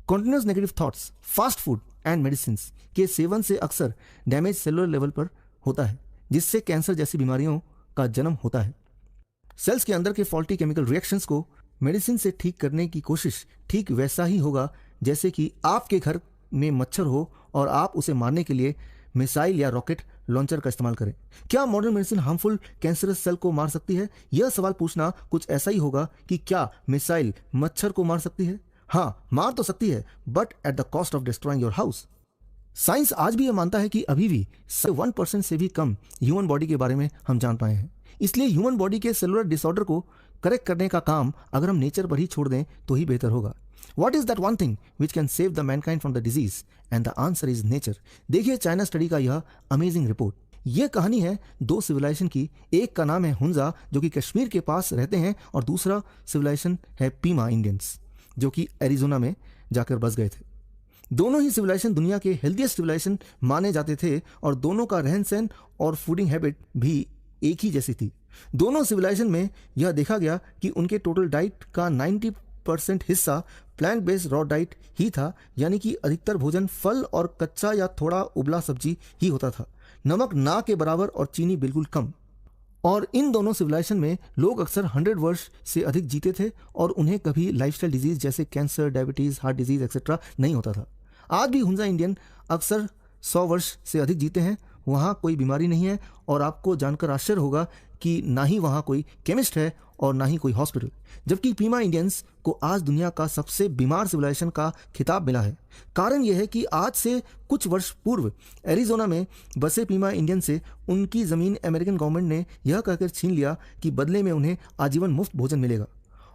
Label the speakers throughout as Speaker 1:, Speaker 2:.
Speaker 1: Continuous negative thoughts, fast food and medicine के seven से अक्सर डैमेज सेलुलर लेवल पर होता है, जिससे कैंसर जैसी बीमारियों का जन्म होता है। सेल्स के अंदर के फॉल्टी केमिकल रिएक्शंस को मेडिसिन से ठीक करने की कोशिश ठीक वैसा ही होगा जैसे कि आपके घर में मच्छर हो और आप उसे मारने के लिए मिसाइल या रॉकेट लॉन्चर का इस्तेमाल करें। क्या modern medicine harmful cancerous cell को मार सकती है? यह सवाल पूछना कुछ ऐसा ही होगा कि क्या मिसाइल मच्छर को मार सकती है? हाँ, मार तो सकती है, but at the cost of destroying your house. Science आज भी यह मानता है कि अभी भी 1% से भी कम ह्यूमन बॉडी के बारे में हम जान पाए हैं। इसलिए ह्यूमन बॉडी के सेलुलर डिसऑर्डर को करेक्ट करने का काम अगर हम नेचर पर ही छोड़ दें तो ही बेहतर होगा। What is that one thing which can save the mankind from the disease? And the answer is nature. देखिए चाइना स्टडी का यह अमेजिंग रिपोर्ट। यह कहानी है दो सिविलाइजेशन की। एक का नाम है हुंजा जो कि कश्मीर के पास रहते हैं और दूसरा सिविलाइजेशन है पीमा इंडियंस जो कि एरिजोना में जाकर बस गए थे। दोनों ही सिविलाइजेशन दुनिया के हेल्थीएस्ट सिविलाइजेशन माने जाते थे और दोनों का रहन सहन और फूडिंग हैबिट भी एक ही जैसी थी। दोनों सिविलाइजेशन में यह देखा गया कि उनके टोटल डाइट का 90% हिस्सा प्लांट बेस्ड रॉ डाइट ही था, यानी कि अधिकतर भोजन फल और कच्चा या थोड़ा उबला सब्जी ही होता था। नमक ना के बराबर और चीनी बिल्कुल कम। और इन दोनों सिविलाइजेशन में लोग अक्सर 100 वर्ष से अधिक जीते थे और उन्हें कभी लाइफस्टाइल डिजीज जैसे cancer, diabetes, heart disease etcetera नहीं होता था। आज भी हुंजा इंडियन अक्सर 100 वर्ष से अधिक जीते हैं। वहाँ कोई बीमारी नहीं है और आपको जानकर आश्चर्य होगा कि ना ही वहाँ कोई केमिस्ट है और ना ही कोई हॉस्पिटल। जबकि पीमा इंडियंस को आज दुनिया का सबसे बीमार सिविलाइजेशन का खिताब मिला है। कारण यह है कि आज से कुछ वर्ष पूर्व एरिजोना में बसे पीमा इंडियन से उनकी ज़मीन अमेरिकन गवर्नमेंट ने यह कहकर छीन लिया कि बदले में उन्हें आजीवन मुफ्त भोजन मिलेगा।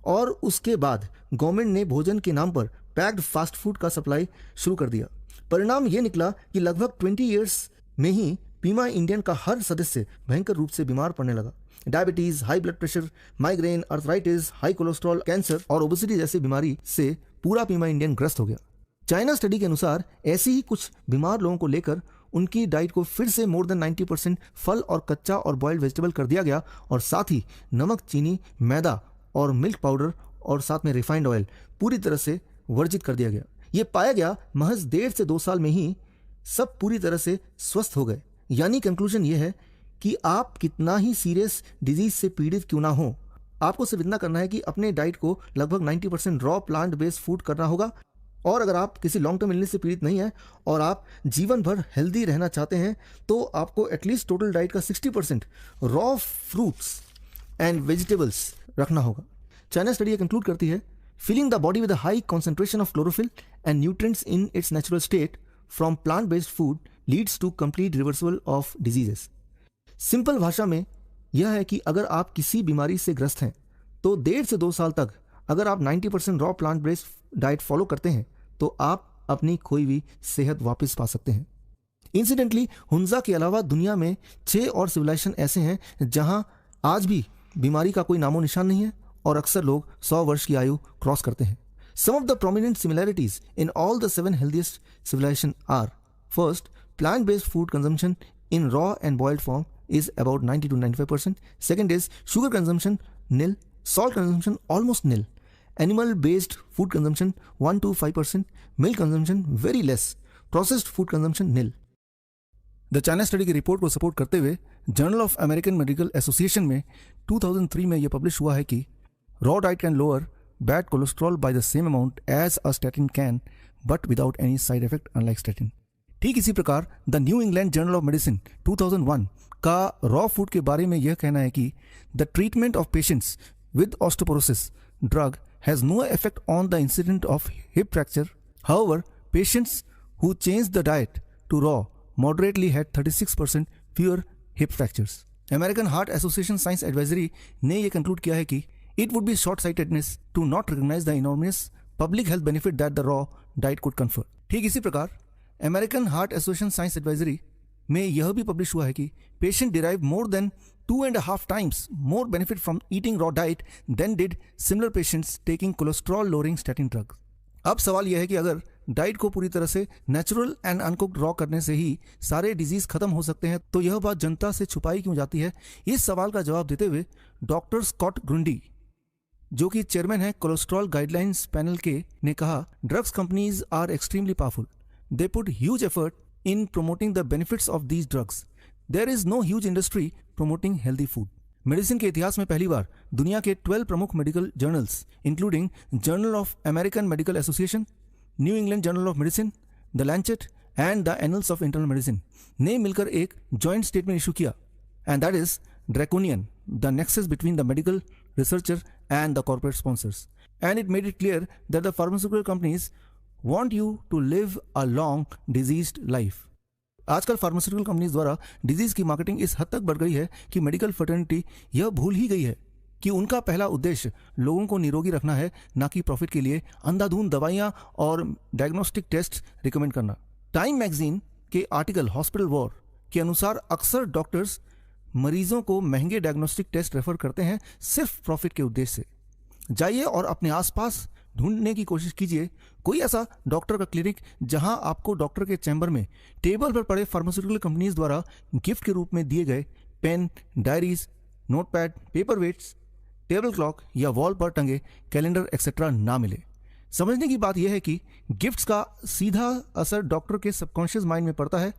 Speaker 1: और उसके बाद गवर्नमेंट ने भोजन के नाम पर पैक्ड फास्ट फूड का सप्लाई शुरू कर दिया। परिणाम यह निकला कि लगभग 20 ईयर्स में ही पीमा इंडियन का हर सदस्य भयंकर रूप से बीमार पड़ने लगा। Diabetes, high blood pressure, migraine, arthritis, high cholesterol, cancer और ओबेसिटी जैसी बीमारी से पूरा पीमा इंडियन ग्रस्त हो गया। चाइना स्टडी के अनुसार ऐसे ही कुछ बीमार लोगों को लेकर उनकी डाइट को फिर से मोर देन 90% फल और कच्चा और बॉइल्ड वेजिटेबल कर दिया गया और साथ ही नमक, चीनी, मैदा और मिल्क पाउडर और साथ में रिफाइंड ऑयल पूरी तरह से वर्जित कर दिया गया। ये पाया गया महज 1.5 से 2 साल में ही सब पूरी तरह से स्वस्थ हो गए। यानी कंक्लूजन ये है कि आप कितना ही सीरियस डिजीज से पीड़ित क्यों ना हो, आपको सिर्फ इतना करना है कि अपने डाइट को लगभग 90% रॉ प्लांट बेस्ड फूड करना होगा। और अगर आप किसी लॉन्ग टर्म इलनेस से पीड़ित नहीं है और आप जीवन भर हेल्दी रहना चाहते हैं तो आपको एटलीस्ट टोटल डाइट का 60% रॉ फ्रूट्स एंड वेजिटेबल्स रखना होगा। चाइना स्टडी कंक्लूड करती है, filling the body with a high concentration of chlorophyll and nutrients in its natural state from plant based food leads to complete reversal of diseases. Simple भाषा में यह है कि अगर आप किसी बीमारी से ग्रस्त हैं तो 1.5 से 2 साल तक अगर आप 90% raw plant based diet follow करते हैं तो आप अपनी खोई हुई सेहत वापस पा सकते हैं। इंसिडेंटली हुंजा के अलावा दुनिया में 6 और सिविलाइजेशन ऐसे हैं जहां आज भी बीमारी का कोई नामो निशान नहीं है और अक्सर लोग 100 वर्ष की आयु क्रॉस करते हैं। Some of the prominent similarities in all the 7 healthiest civilizations are: first, plant-based food consumption in raw and boiled form is about 90 to 95%. Second is sugar consumption nil, salt consumption almost nil, animal-based food consumption 1 to 5%, milk consumption very less, processed food consumption nil. The China study की report को support करते हुए journal of American medical association में 2003 में यह publish हुआ है कि raw diet can lower bad cholesterol by the same amount as a statin can but without any side effect unlike statin. ठीक इसी प्रकार the New England journal of medicine 2001 का रॉ फूड के बारे में यह कहना है कि the treatment of patients with osteoporosis drug has no effect on the incident of hip fracture. However patients who change the diet to raw moderately had 36% fewer hip fractures. American Heart Association Science Advisory ने ये conclude किया है कि it would be short-sightedness to not recognize the enormous public health benefit that the raw diet could confer. ठीक इसी प्रकार American Heart Association Science Advisory में यह भी पब्लिश हुआ है कि patient derive more than 2.5 times more benefit from eating raw diet than did similar patients taking cholesterol lowering statin drugs. अब सवाल यह है कि अगर डाइट को पूरी तरह से नेचुरल एंड अनकुक्ड रॉ करने से ही सारे डिजीज खत्म हो सकते हैं तो यह बात जनता से छुपाई क्यों जाती है। इस सवाल का जवाब देते हुए डॉक्टर स्कॉट ग्रुंडी जो कि चेयरमैन है कोलेस्ट्रॉल गाइडलाइंस पैनल के, ने कहा, drugs companies are extremely powerful. They put huge effort in promoting the benefits of these drugs. There is no huge industry promoting healthy food. Medicine के इतिहास में पहली बार दुनिया के 12 प्रमुख medical journals including journal of American medical association, new England journal of medicine, the Lancet and the annals of internal medicine ने मिलकर एक जॉइंट स्टेटमेंट इशू किया, and that is draconian, the nexus between the medical researcher and the corporate sponsors, and it made it clear that the pharmaceutical companies want you to live a long diseased life. आजकल pharmaceutical companies द्वारा disease की marketing इस हद तक बढ़ गई है कि मेडिकल फर्टर्निटी यह भूल ही गई है कि उनका पहला उद्देश्य लोगों को निरोगी रखना है, ना कि प्रॉफिट के लिए अंधाधुंध दवाइयां और डायग्नोस्टिक टेस्ट रिकमेंड करना. टाइम मैगजीन के आर्टिकल हॉस्पिटल वॉर के अनुसार अक्सर डॉक्टर्स मरीजों को महंगे डायग्नोस्टिक टेस्ट रेफर करते हैं सिर्फ प्रॉफिट के उद्देश्य से. जाइए और अपने आसपास ढूंढने की कोशिश कीजिए कोई ऐसा डॉक्टर का क्लिनिक जहां आपको डॉक्टर के चैम्बर में टेबल पर पड़े फार्मास्यूटिकल कंपनीज द्वारा गिफ्ट के रूप में दिए गए pen, diaries, notepad, paper weights, table clock या वॉल पर टंगे कैलेंडर एक्सेट्रा ना मिले. समझने की बात यह है कि गिफ्ट्स का सीधा असर डॉक्टर के सबकॉन्शियस माइंड में पड़ता है